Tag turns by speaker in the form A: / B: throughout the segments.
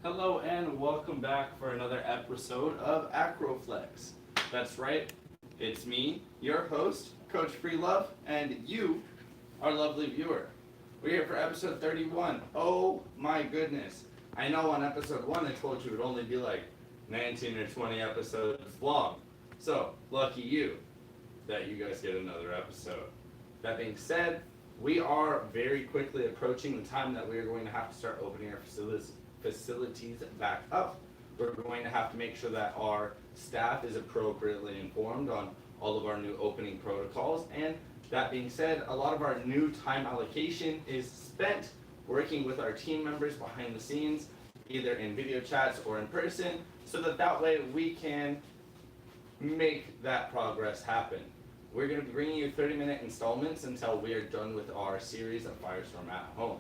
A: Hello and welcome back for another episode of AcroFlex. That's right, it's me, your host, Coach FreeLove, and you, our lovely viewer. We're here for episode 31. Oh my goodness. I know on episode 1 I told you it would only be like 19 or 20 episodes long. So, lucky you that you guys get another episode. That being said, we are very quickly approaching the time that we are going to have to start opening our facilities back up. We're going to have to make sure that our staff is appropriately informed on all of our new opening protocols. And that being said, a lot of our new time allocation is spent working with our team members behind the scenes, either in video chats or in person, so that way we can make that progress happen. We're going to be bringing you 30-minute installments until we are done with our series of Firestorm at home.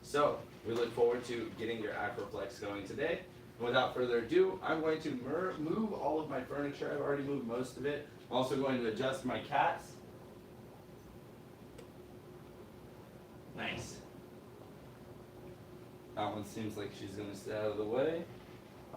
A: So, we look forward to getting your AcroFlex going today. And without further ado, I'm going to move all of my furniture. I've already moved most of it. I'm also going to adjust my cats. Nice. That one seems like she's going to stay out of the way.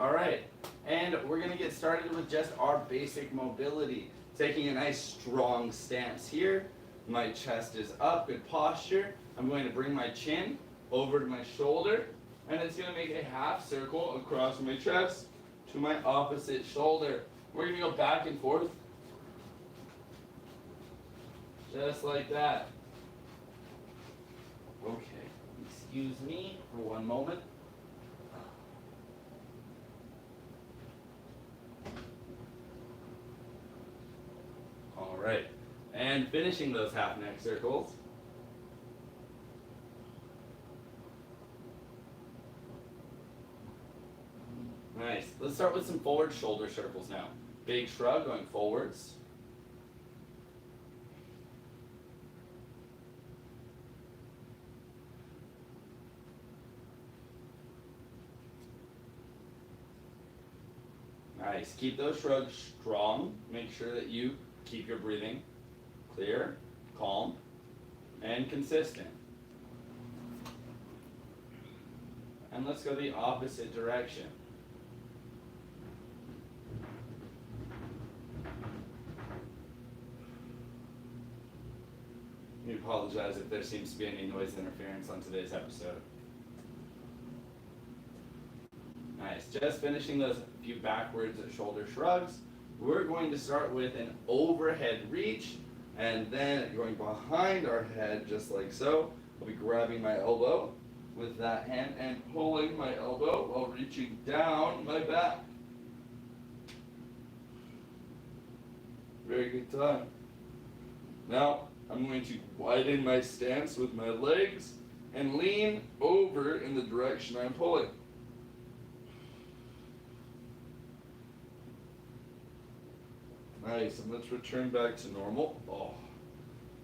A: Alright, and we're going to get started with just our basic mobility. Taking a nice strong stance here. My chest is up, good posture. I'm going to bring my chin over to my shoulder, and it's going to make a half circle across my chest to my opposite shoulder. We're going to go back and forth, just like that. Okay, excuse me for one moment. All right, and finishing those half neck circles. Nice. Let's start with some forward shoulder circles now. Big shrug going forwards. Nice. Keep those shrugs strong. Make sure that you keep your breathing clear, calm, and consistent. And let's go the opposite direction. I apologize if there seems to be any noise interference on today's episode. Nice. Just finishing those few backwards shoulder shrugs. We're going to start with an overhead reach, and then going behind our head, just like so. I'll be grabbing my elbow with that hand and pulling my elbow while reaching down my back. Very good time. Now, I'm going to widen my stance with my legs and lean over in the direction I'm pulling. Nice, and let's return back to normal. Oh,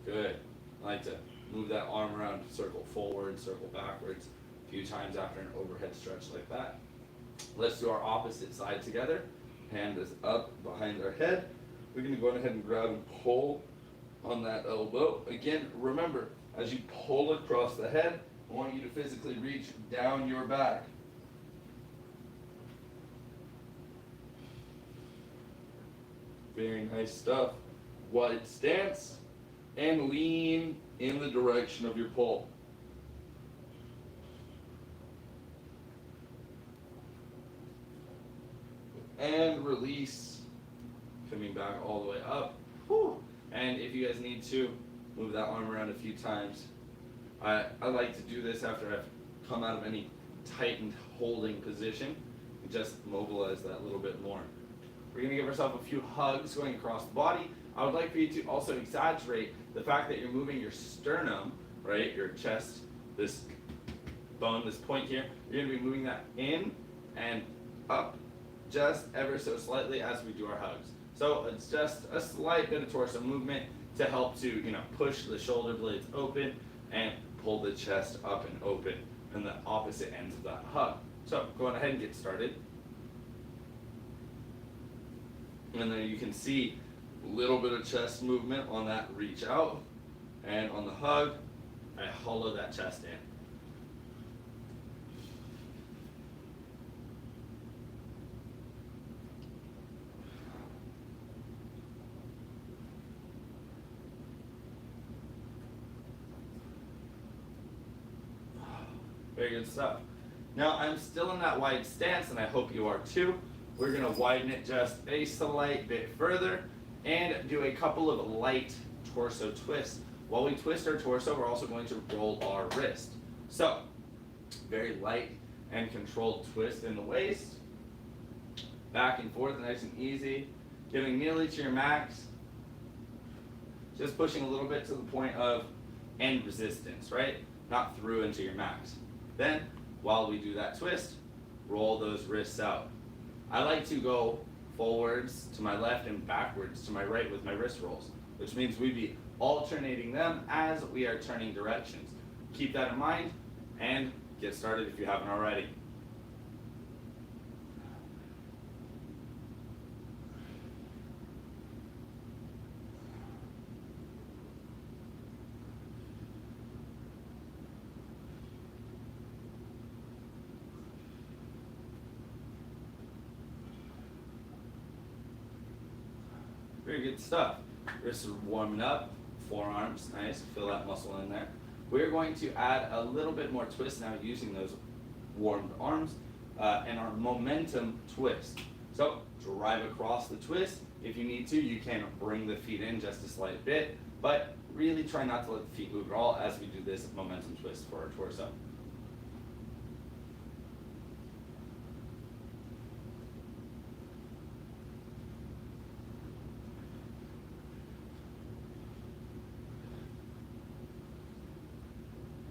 A: good. I like to move that arm around, circle forward, circle backwards a few times after an overhead stretch like that. Let's do our opposite side together. Hand is up behind our head. We're going to go ahead and grab and pull on that elbow. Again, remember, as you pull across the head, I want you to physically reach down your back. Very nice stuff. Wide stance and lean in the direction of your pull. And release, coming back all the way up. Whew. And if you guys need to, move that arm around a few times. I like to do this after I've come out of any tightened holding position. Just mobilize that a little bit more. We're going to give ourselves a few hugs going across the body. I would like for you to also exaggerate the fact that you're moving your sternum, right, your chest, this bone, this point here. You're going to be moving that in and up just ever so slightly as we do our hugs. So it's just a slight bit of torso movement to help to, push the shoulder blades open and pull the chest up and open in the opposite ends of that hug. So go on ahead and get started. And then you can see a little bit of chest movement on that reach out, and on the hug, I hollow that chest in. Very good stuff. Now I'm still in that wide stance, and I hope you are too. We're gonna widen it just a slight bit further and do a couple of light torso twists. While we twist our torso, we're also going to roll our wrist. So, very light and controlled twist in the waist. Back and forth, nice and easy. Getting nearly to your max. Just pushing a little bit to the point of end resistance, right? Not through into your max. Then, while we do that twist, roll those wrists out. I like to go forwards to my left and backwards to my right with my wrist rolls, which means we'd be alternating them as we are turning directions. Keep that in mind and get started if you haven't already. Very good stuff. Wrists are warming up, forearms, nice, feel that muscle in there. We're going to add a little bit more twist now using those warmed arms and our momentum twist. So drive across the twist. If you need to, you can bring the feet in just a slight bit, but really try not to let the feet move at all as we do this momentum twist for our torso.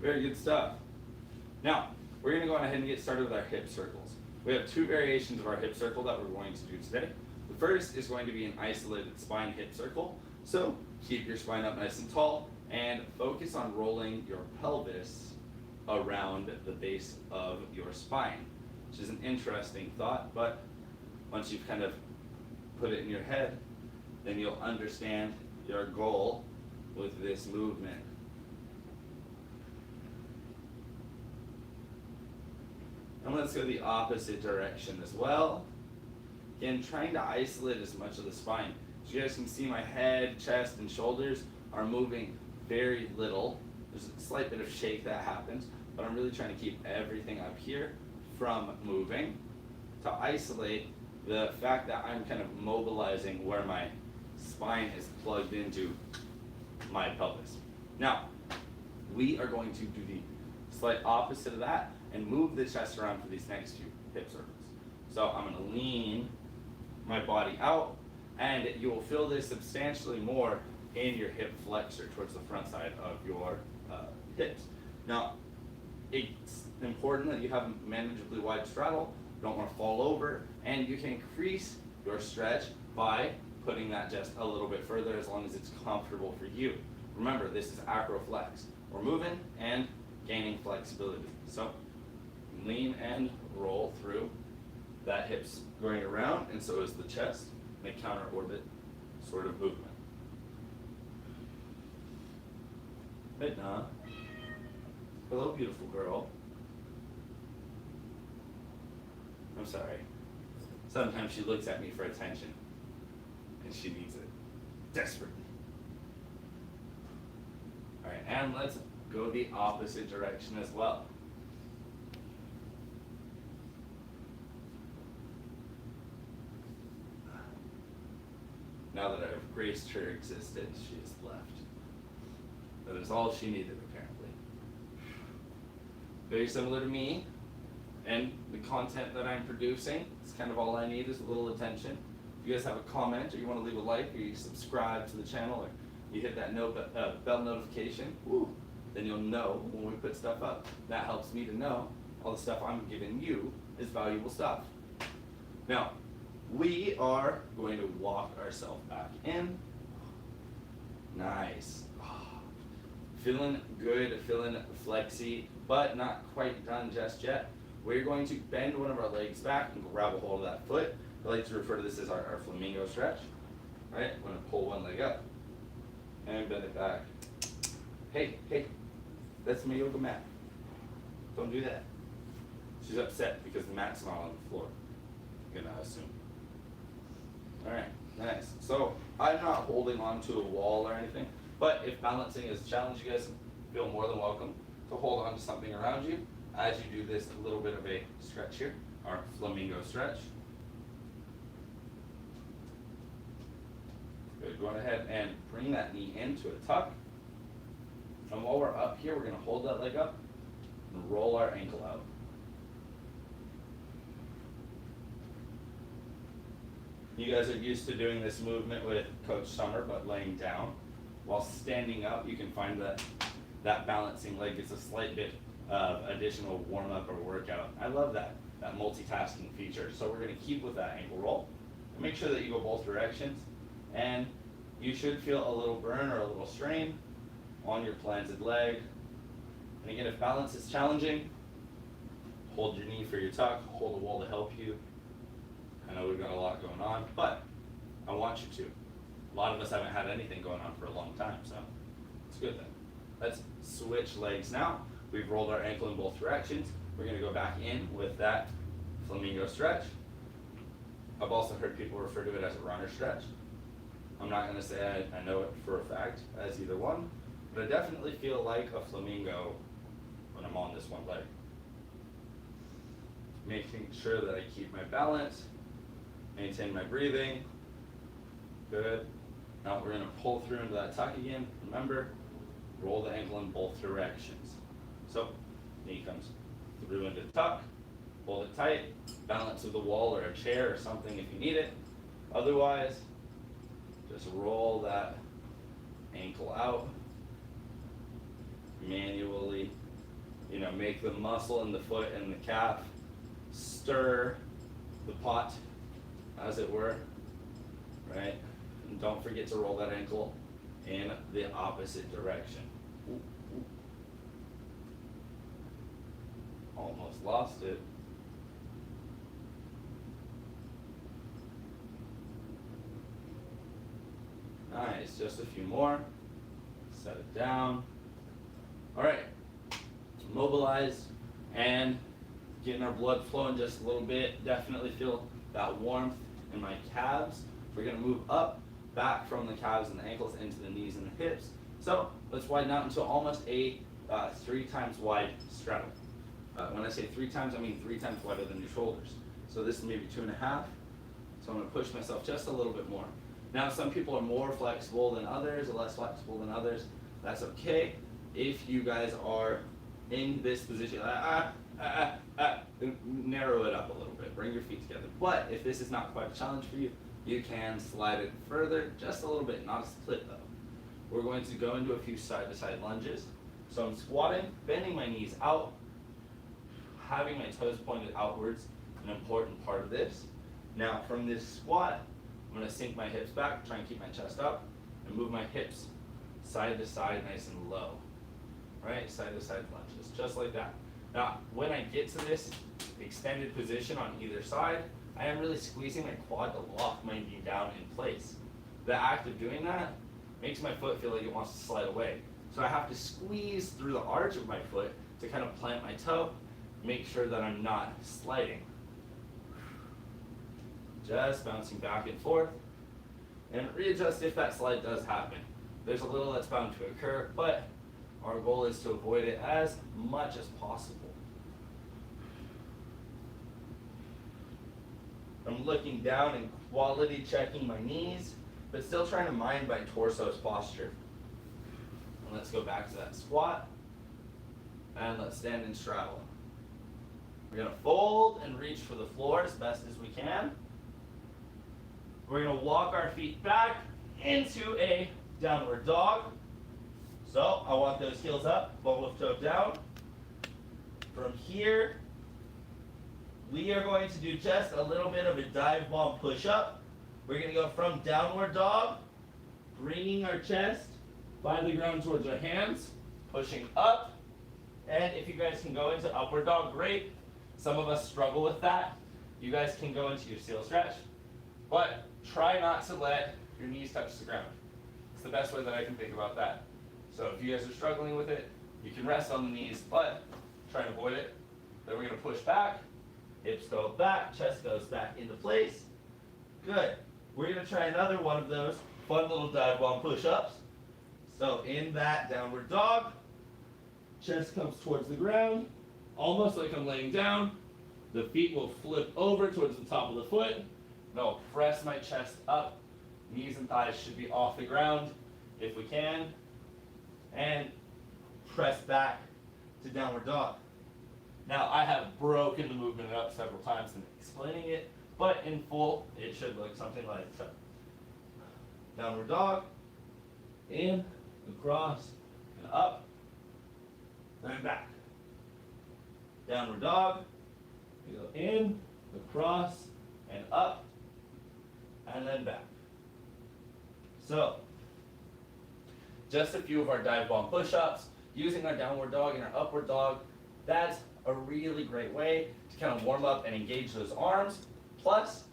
A: Very good stuff. Now, we're going to go ahead and get started with our hip circles. We have two variations of our hip circle that we're going to do today. The first is going to be an isolated spine hip circle. So keep your spine up nice and tall and focus on rolling your pelvis around the base of your spine, which is an interesting thought, but once you've kind of put it in your head, then you'll understand your goal with this movement. And let's go the opposite direction as well. Again, trying to isolate as much of the spine. As you guys can see, my head, chest, and shoulders are moving very little. There's a slight bit of shake that happens, but I'm really trying to keep everything up here from moving to isolate the fact that I'm kind of mobilizing where my spine is plugged into my pelvis. Now, we are going to do the slight opposite of that and move the chest around for these next few hip circles. So I'm going to lean my body out, and you will feel this substantially more in your hip flexor towards the front side of your hips. Now, it's important that you have a manageably wide straddle, you don't want to fall over, and you can increase your stretch by putting that just a little bit further as long as it's comfortable for you. Remember, this is AcroFlex. We're moving and gaining flexibility. So lean and roll through. That hip's going around, and so is the chest, in a counter orbit sort of movement. Midna. Hello, beautiful girl. I'm sorry. Sometimes she looks at me for attention, and she needs it desperately. All right, and let's go the opposite direction as well. Now that I've graced her existence, she has left. That is all she needed, apparently. Very similar to me and the content that I'm producing. It's kind of all I need is a little attention. If you guys have a comment, or you want to leave a like, or you subscribe to the channel, or you hit that bell notification, then you'll know when we put stuff up. That helps me to know all the stuff I'm giving you is valuable stuff. Now, we are going to walk ourselves back in. Nice. Feeling good, feeling flexy, but not quite done just yet. We're going to bend one of our legs back and grab a hold of that foot. I like to refer to this as our Flamingo Stretch. Right? I'm going to pull one leg up and bend it back. Hey, that's my yoga mat. Don't do that. She's upset because the mat's not on the floor. I'm going to assume. Alright, nice. So I'm not holding on to a wall or anything, but if balancing is a challenge, you guys feel more than welcome to hold on to something around you. As you do this, a little bit of a stretch here, our Flamingo Stretch. Good, go ahead and bring that knee into a tuck. And while we're up here, we're gonna hold that leg up and roll our ankle out. You guys are used to doing this movement with Coach Summer, but laying down. While standing up, you can find that balancing leg gets a slight bit of additional warm-up or workout. I love that multitasking feature. So we're gonna keep with that ankle roll. And make sure that you go both directions. And you should feel a little burn or a little strain on your planted leg. And again, if balance is challenging, hold your knee for your tuck, hold the wall to help you. I know we've got a lot going on, but I want you to. A lot of us haven't had anything going on for a long time, so it's a good thing. Let's switch legs now. We've rolled our ankle in both directions. We're gonna go back in with that Flamingo Stretch. I've also heard people refer to it as a runner stretch. I'm not gonna say I know it for a fact as either one, but I definitely feel like a flamingo when I'm on this one leg. Making sure that I keep my balance, maintain my breathing. Good. Now we're gonna pull through into that tuck again. Remember, roll the ankle in both directions. So, knee comes through into tuck, hold it tight, balance with the wall or a chair or something if you need it. Otherwise, just roll that ankle out manually. Make the muscle in the foot and the calf stir the pot, as it were, right? And don't forget to roll that ankle in the opposite direction. Ooh, ooh. Almost lost it. Nice, just a few more. Set it down. All right, mobilize and getting our blood flowing just a little bit. Definitely feel that warmth in my calves. We're gonna move up, back from the calves and the ankles into the knees and the hips. So let's widen out into almost a 3 times wide straddle. When I say 3 times, I mean 3 times wider than your shoulders. So this is maybe 2.5. So I'm gonna push myself just a little bit more. Now some people are more flexible than others or less flexible than others. That's okay. If you guys are in this position, narrow it up a little bit, bring your feet together. But if this is not quite a challenge for you, you can slide it further, just a little bit, not a split though. We're going to go into a few side-to-side lunges. So I'm squatting, bending my knees out, having my toes pointed outwards, an important part of this. Now from this squat, I'm gonna sink my hips back, try and keep my chest up, and move my hips side to side nice and low. Right, side to side lunges, just like that. Now, when I get to this extended position on either side, I am really squeezing my quad to lock my knee down in place. The act of doing that makes my foot feel like it wants to slide away. So I have to squeeze through the arch of my foot to kind of plant my toe, make sure that I'm not sliding. Just bouncing back and forth, and readjust if that slide does happen. There's a little that's bound to occur, but our goal is to avoid it as much as possible. I'm looking down and quality checking my knees, but still trying to mind my torso's posture. And let's go back to that squat, and let's stand and straddle. We're gonna fold and reach for the floor as best as we can. We're gonna walk our feet back into a downward dog. So I want those heels up, ball of toe down. From here, we are going to do just a little bit of a dive bomb push up. We're gonna go from downward dog, bringing our chest by the ground towards our hands, pushing up. And if you guys can go into upward dog, great. Some of us struggle with that. You guys can go into your seal stretch, but try not to let your knees touch the ground. It's the best way that I can think about that. So if you guys are struggling with it, you can rest on the knees, but try and avoid it. Then we're gonna push back, hips go back, chest goes back into place. Good. We're gonna try another one of those fun little dive bomb push-ups. So in that downward dog, chest comes towards the ground, almost like I'm laying down. The feet will flip over towards the top of the foot. And I'll press my chest up. Knees and thighs should be off the ground if we can. And press back to downward dog. Now, I have broken the movement up several times in explaining it, but in full, it should look something like so. Downward dog, in, across, and up, then back. Downward dog, you go in, across, and up, and then back. So, just a few of our dive bomb push-ups, using our downward dog and our upward dog. That's a really great way to kind of warm up and engage those arms, plus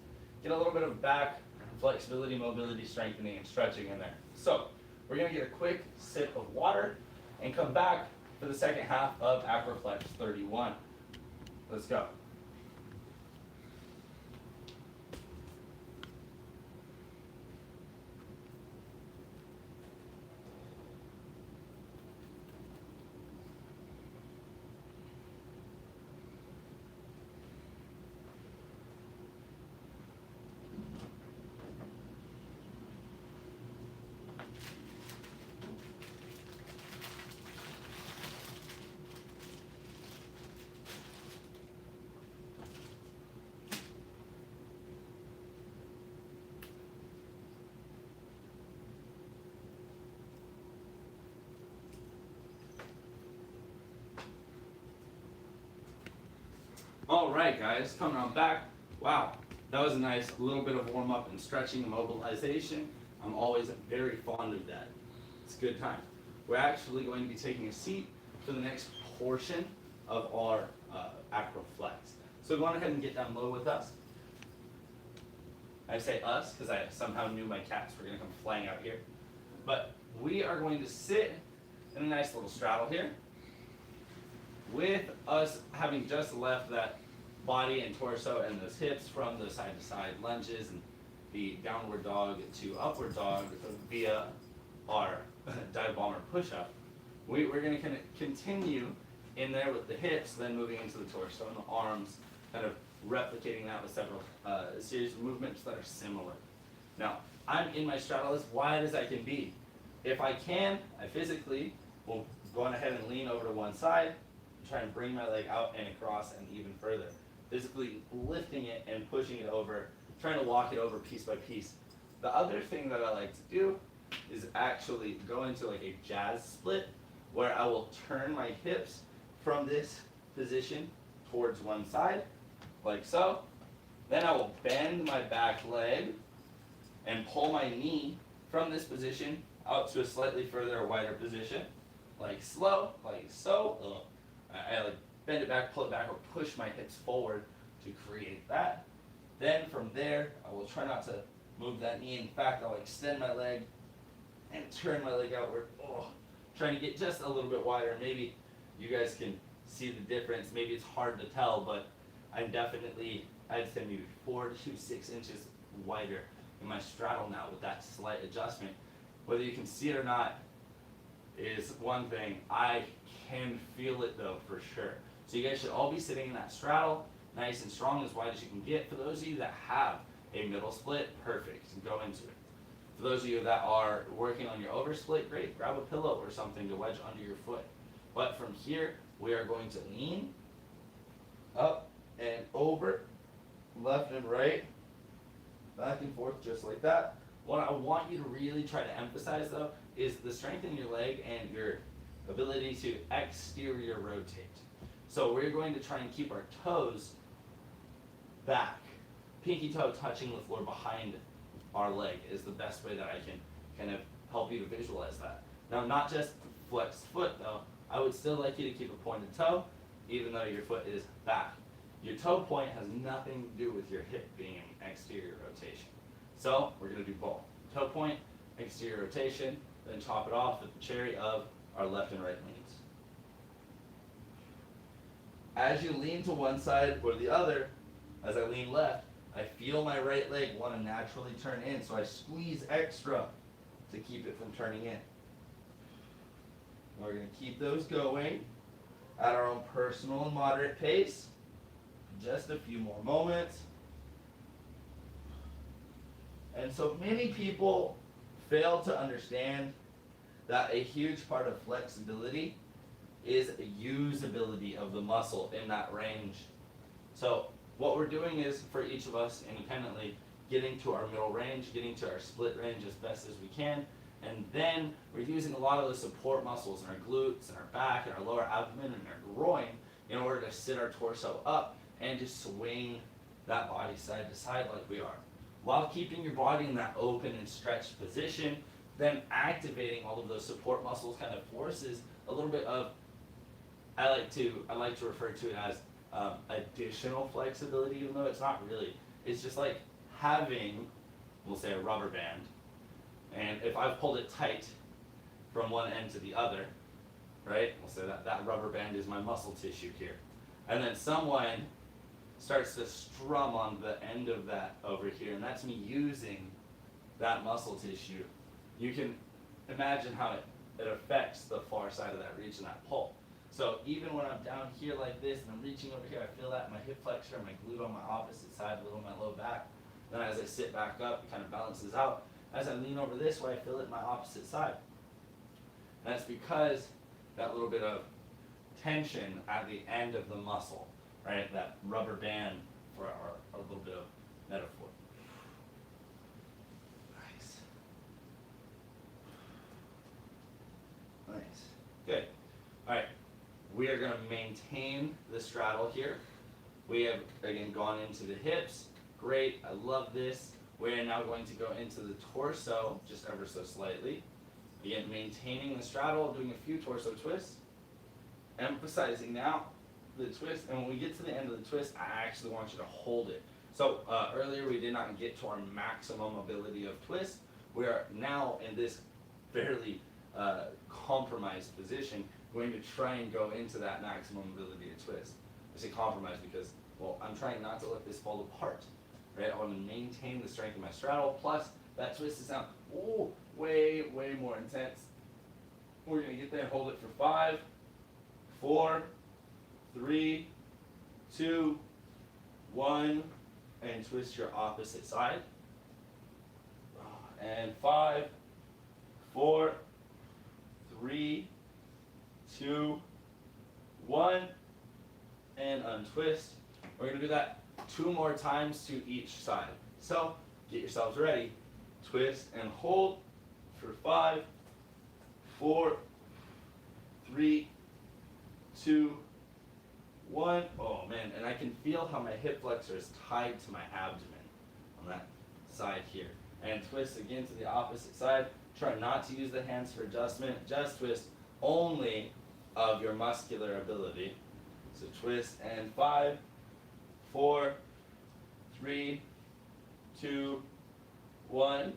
A: get a little bit of back flexibility, mobility, strengthening, and stretching in there. So we're going to get a quick sip of water and come back for the second half of AcroFlex 31. Let's go. All right, guys, coming on back. Wow, that was a nice little bit of warm up and stretching and mobilization. I'm always very fond of that. It's a good time. We're actually going to be taking a seat for the next portion of our AcroFlex. So go on ahead and get down low with us. I say us because I somehow knew my cats were going to come flying out here. But we are going to sit in a nice little straddle here, with us having just left that body and torso and those hips from the side-to-side lunges and the downward dog to upward dog via our dive bomber push-up. We're going to kind of continue in there with the hips, then moving into the torso and the arms, kind of replicating that with several series of movements that are similar. Now, I'm in my straddle as wide as I can be. If I can, I physically will go on ahead and lean over to one side, try and bring my leg out and across and even further. Physically lifting it and pushing it over, trying to walk it over piece by piece. The other thing that I like to do is actually go into like a jazz split, where I will turn my hips from this position towards one side, like so. Then I will bend my back leg and pull my knee from this position out to a slightly further or wider position, like slow, like so. I like bend it back, pull it back, or push my hips forward to create that. Then from there, I will try not to move that knee. In fact, I'll extend my leg and turn my leg outward. Trying to get just a little bit wider. Maybe you guys can see the difference. Maybe it's hard to tell, but I'm definitely, I'd say maybe 4 to 6 inches wider in my straddle now with that slight adjustment. Whether you can see it or not is one thing. I can feel it though, for sure. So you guys should all be sitting in that straddle, nice and strong, as wide as you can get. For those of you that have a middle split, perfect, go into it. For those of you that are working on your oversplit, great, grab a pillow or something to wedge under your foot. But from here, we are going to lean up and over, left and right, back and forth just like that. What I want you to really try to emphasize though is the strength in your leg and your ability to exterior rotate. So we're going to try and keep our toes back. Pinky toe touching the floor behind our leg is the best way that I can kind of help you to visualize that. Now, not just flexed foot though, I would still like you to keep a pointed toe, even though your foot is back. Your toe point has nothing to do with your hip being an exterior rotation. So we're going to do both. Toe point, exterior rotation, then top it off with the cherry of our left and right leans. As you lean to one side or the other, as I lean left, I feel my right leg want to naturally turn in, so I squeeze extra to keep it from turning in. We're going to keep those going. at our own personal and moderate pace. Just a few more moments. And so many people fail to understand that a huge part of flexibility is usability of the muscle in that range. So what we're doing is, for each of us independently, getting to our middle range, getting to our split range as best as we can, and then we're using a lot of the support muscles in our glutes and our back and our lower abdomen and our groin in order to sit our torso up and just swing that body side to side like we are, while keeping your body in that open and stretched position. Then activating all of those support muscles kind of forces a little bit of, I like to refer to it as additional flexibility, even though it's not really. It's just like having, we'll say, a rubber band, and if I've pulled it tight from one end to the other, right, we'll say that rubber band is my muscle tissue here, and then someone starts to strum on the end of that over here, and that's me using that muscle tissue. You can imagine how it affects the far side of that reach and that pull. So even when I'm down here like this and I'm reaching over here, I feel that in my hip flexor and my glute on my opposite side, a little in my low back. Then as I sit back up, it kind of balances out. As I lean over this way, I feel it in my opposite side. And that's because that little bit of tension at the end of the muscle, right? That rubber band for our little bit of metaphor. Nice. Nice. Good. All right. We are going to maintain the straddle here. We have, again, gone into the hips. Great. I love this. We are now going to go into the torso, just ever so slightly. Again, maintaining the straddle, doing a few torso twists. Emphasizing now the twist. And when we get to the end of the twist, I actually want you to hold it. So earlier we did not get to our maximum ability of twist. We are now in this fairly compromised position, going to try and go into that maximum ability to twist. I say compromise because, well, I'm trying not to let this fall apart, right? I want to maintain the strength of my straddle, plus that twist is now, ooh, way more intense. We're going to get there and hold it for 5, 4, 3, 2, 1, and twist your opposite side. And 5, 4, 3, 2, 1, and untwist. We're going to do that 2 more times to each side. So get yourselves ready. Twist and hold for 5, 4, 3, 2, 1. Oh man, and I can feel how my hip flexor is tied to my abdomen on that side here. And twist again to the opposite side. Try not to use the hands for adjustment. Just twist only of your muscular ability. So twist and 5, 4, 3, 2, 1,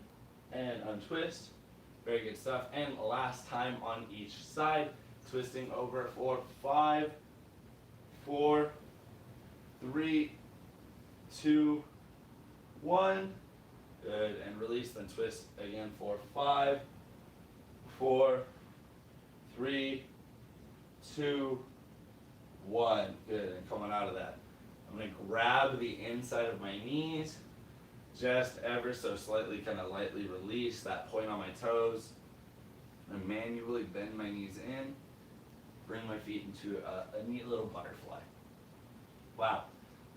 A: and untwist. Very good stuff. And last time on each side, twisting over for 5, 4, 3, 2, 1. Good. And release, then twist again for 5, 4, 3, 2, 1. Good. And coming out of that, I'm going to grab the inside of my knees, just ever so slightly, kind of lightly release that point on my toes, and manually bend my knees in, bring my feet into a neat little butterfly. Wow.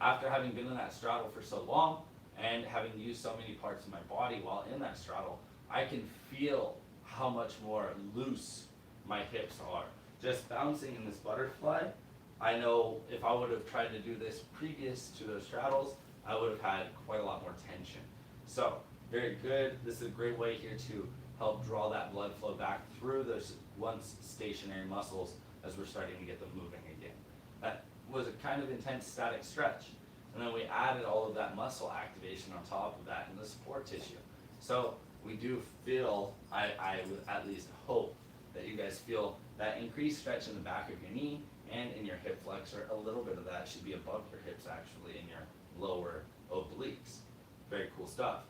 A: After having been in that straddle for so long, and having used so many parts of my body while in that straddle, I can feel how much more loose my hips are. Just bouncing in this butterfly, I know if I would have tried to do this previous to those straddles, I would have had quite a lot more tension. So, very good. This is a great way here to help draw that blood flow back through those once stationary muscles as we're starting to get them moving again. That was a kind of intense static stretch. And then we added all of that muscle activation on top of that in the support tissue. So we do feel, I would at least hope that you guys feel that increased stretch in the back of your knee and in your hip flexor. A little bit of that should be above your hips actually in your lower obliques. Very cool stuff.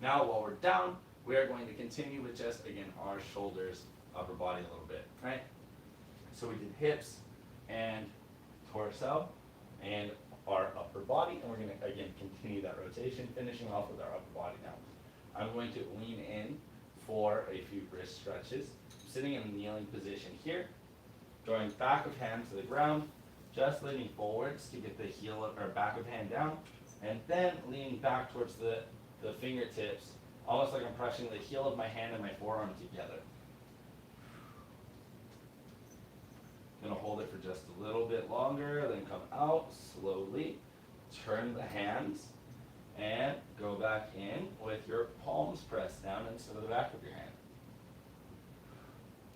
A: Now while we're down, we are going to continue with just, again, our shoulders, upper body a little bit, right? So we did hips and torso and our upper body, and we're going to again continue that rotation, finishing off with our upper body now. I'm going to lean in for a few wrist stretches, sitting in a kneeling position here, drawing back of hand to the ground, just leaning forwards to get the heel of, or back of hand down, and then leaning back towards the fingertips, almost like I'm pressing the heel of my hand and my forearm together. I'm going to hold it for just a little bit longer, then come out slowly, turn the hands, and go back in with your palms pressed down instead of the back of your hand.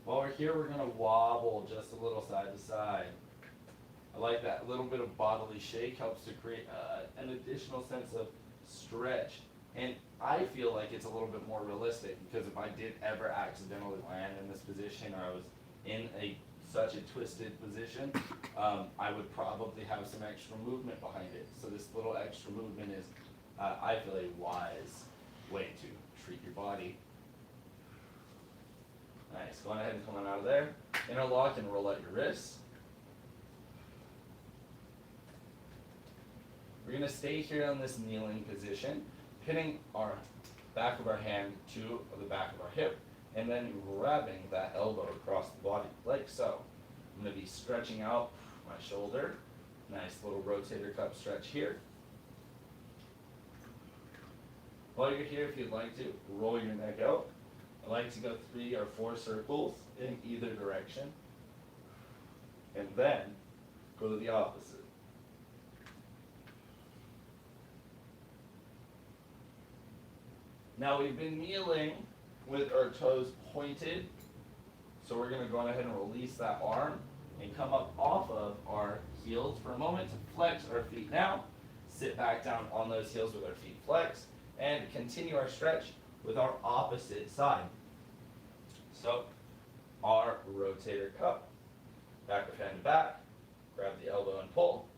A: While we're here, we're going to wobble just a little side to side. I like that little bit of bodily shake, helps to create an additional sense of stretch. And I feel like it's a little bit more realistic, because if I did ever accidentally land in this position, or I was in such a twisted position, I would probably have some extra movement behind it. So this little extra movement is, I feel, a wise way to treat your body. Nice, go on ahead and come on out of there. Interlock and roll out your wrists. We're going to stay here on this kneeling position, pinning our back of our hand to the back of our hip, and then grabbing that elbow across the body, like so. I'm going to be stretching out my shoulder. Nice little rotator cuff stretch here. While you're here, if you'd like to, roll your neck out. I like to go 3 or 4 circles in either direction, and then go to the opposite. Now we've been kneeling with our toes pointed, so we're going to go on ahead and release that arm and come up off of our heels for a moment to flex our feet now. Sit back down on those heels with our feet flexed, and continue our stretch with our opposite side. So our rotator cuff, back of hand to back, grab the elbow and pull.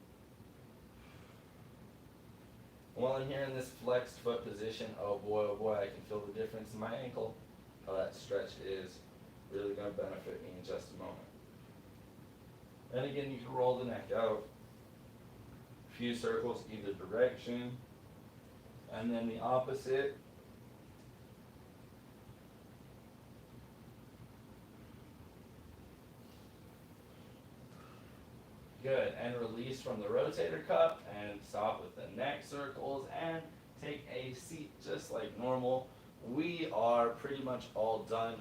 A: While I'm here in this flexed foot position, oh boy, I can feel the difference in my ankle. How that stretch is really going to benefit me in just a moment. And again, you can roll the neck out. A few circles either direction, and then the opposite. Good, and release from the rotator cuff, and stop with the neck circles, and take a seat just like normal. We are pretty much all done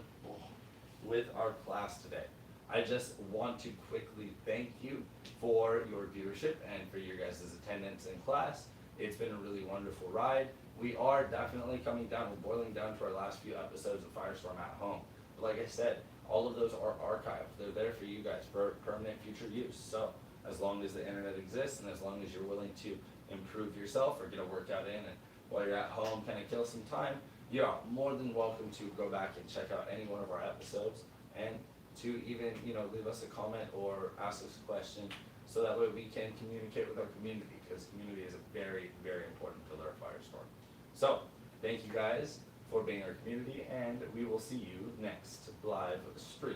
A: with our class today. I just want to quickly thank you for your viewership and for your guys' attendance in class. It's been a really wonderful ride. We are definitely coming down, we're boiling down to our last few episodes of Firestorm at home. But like I said, all of those are archived. They're there for you guys for permanent future use. So as long as the internet exists, and as long as you're willing to improve yourself or get a workout in, and while you're at home kind of kill some time, you are more than welcome to go back and check out any one of our episodes, and to even leave us a comment or ask us a question, so that way we can communicate with our community, because community is a very, very important pillar of Firestorm. So thank you guys for being our community, and we will see you next live stream.